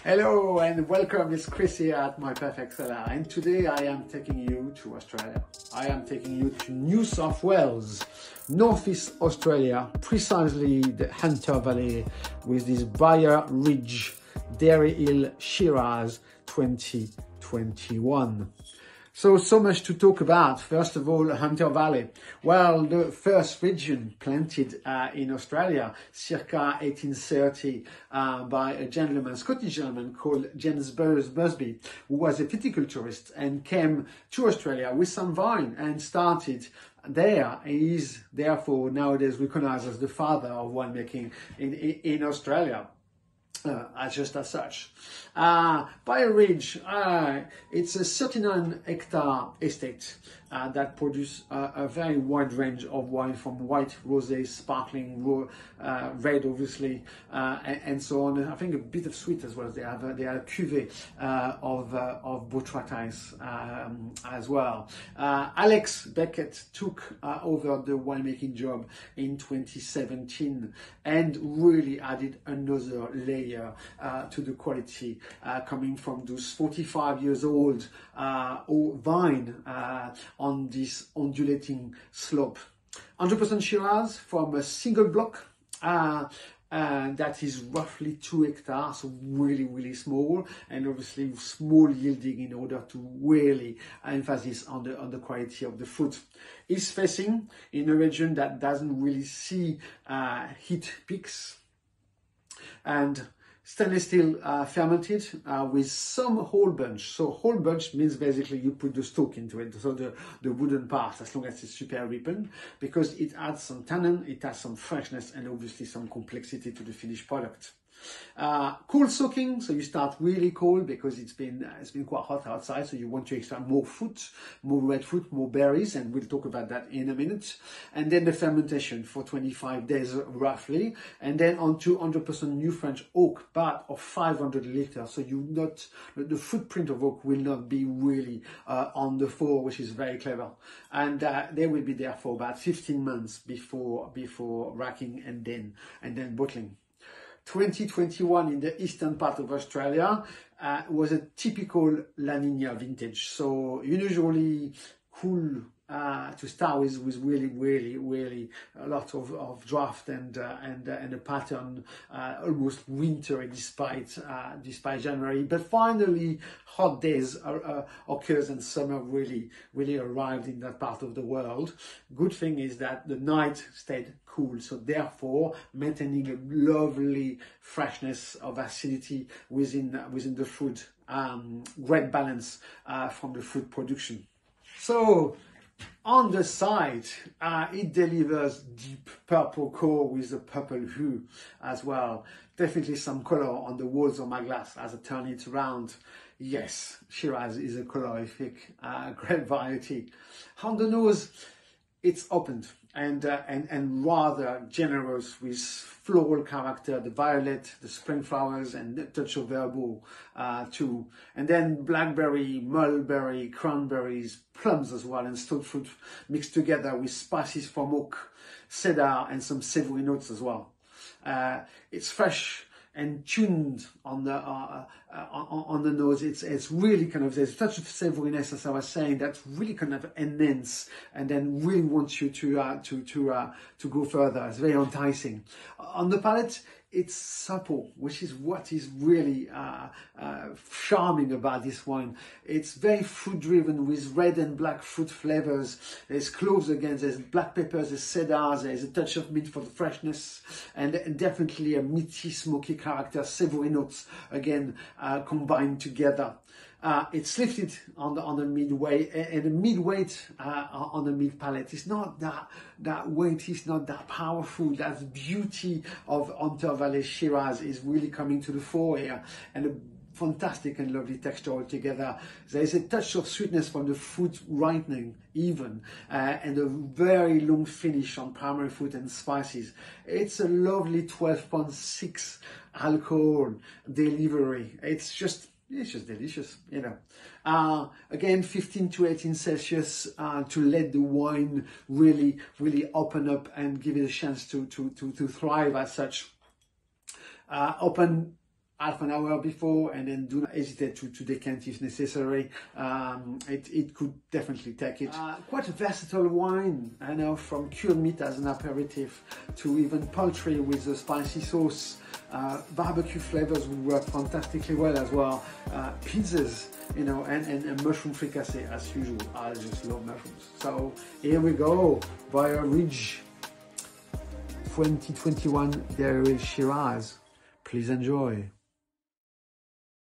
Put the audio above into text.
Hello and welcome, it's Chris here at my Perfect Cellar, and today I am taking you to Australia. I am taking you to New South Wales, Northeast Australia, precisely the Hunter Valley with this Briar Ridge Dairy Hill Shiraz 2021. So much to talk about. First of all, Hunter Valley. Well, the first region planted in Australia circa 1830 by a gentleman, Scottish gentleman called James Busby, who was a viticulturist and came to Australia with some vine and started there. He is therefore nowadays recognized as the father of winemaking in Australia. Just as such. Briar Ridge, it's a 39-hectare estate that produces a very wide range of wine, from white, rosé, sparkling, red, obviously, and so on. I think a bit of sweet as well. They have a cuvée of Botrytis as well. Alex Beckett took over the winemaking job in 2017 and really added another layer to the quality coming from those 45 years old vine on this undulating slope. 100% Shiraz from a single block that is roughly 2 hectares, so really small, and obviously small yielding in order to really emphasize on the quality of the fruit. It's facing in a region that doesn't really see heat peaks, and stainless steel fermented with some whole bunch. So whole bunch means basically you put the stalk into it, so the wooden part, as long as it's super ripened, because it adds some tannin, it adds some freshness, and obviously some complexity to the finished product. Cool soaking, so you start really cold because it's been quite hot outside, so you want to extract more fruit, more red fruit, more berries, and we'll talk about that in a minute. And then the fermentation for 25 days roughly, and then onto 100% new French oak, but of 500 liters, so the footprint of oak will not be really on the floor, which is very clever. And they will be there for about 15 months before racking and then bottling. 2021 in the eastern part of Australia was a typical La Nina vintage. So usually cool to start with really a lot of draft and a pattern almost wintry despite January. But finally hot days occurs and summer really arrived in that part of the world. Good thing is that the night stayed cool, so therefore maintaining a lovely freshness of acidity within the fruit. Great balance from the fruit production. So on the side, it delivers deep purple core with a purple hue as well. Definitely some color on the walls of my glass as I turn it around. Yes, Shiraz is a colorific, great variety. On the nose, it's opened and rather generous with floral character, the violet, the spring flowers, and a touch of herbal too. And then blackberry, mulberry, cranberries, plums as well, and stone fruit mixed together with spices from oak, cedar, and some savory notes as well. It's fresh and tuned on the nose. It's really kind of, there's a touch of savoriness, as I was saying, that's really kind of immense, and then really wants you to go further. It's very enticing. On the palate, it's supple, which is what is really charming about this wine. It's very fruit driven with red and black fruit flavors. There's cloves again, there's black peppers, there's cedars, there's a touch of mint for the freshness, and definitely a meaty, smoky character, savory notes again combined together. It's lifted on the midway, and the mid-weight on the mid palate is not that weight, is not that powerful. That beauty of Hunter Valley Shiraz is really coming to the fore here, and a fantastic and lovely texture altogether. There is a touch of sweetness from the fruit ripening even, and a very long finish on primary fruit and spices. It's a lovely 12.6 alcohol delivery. It's just delicious, you know. Again, 15 to 18 Celsius to let the wine really open up and give it a chance to thrive as such. Open half an hour before, and then do not hesitate to decant if necessary. It could definitely take it. Quite a versatile wine, I know, from cured meat as an aperitif to even poultry with a spicy sauce. Barbecue flavors would work fantastically well as well. Pizzas, you know, and mushroom fricassee as usual. I just love mushrooms. So here we go, Briar Ridge 2021 Dairy Shiraz. Please enjoy.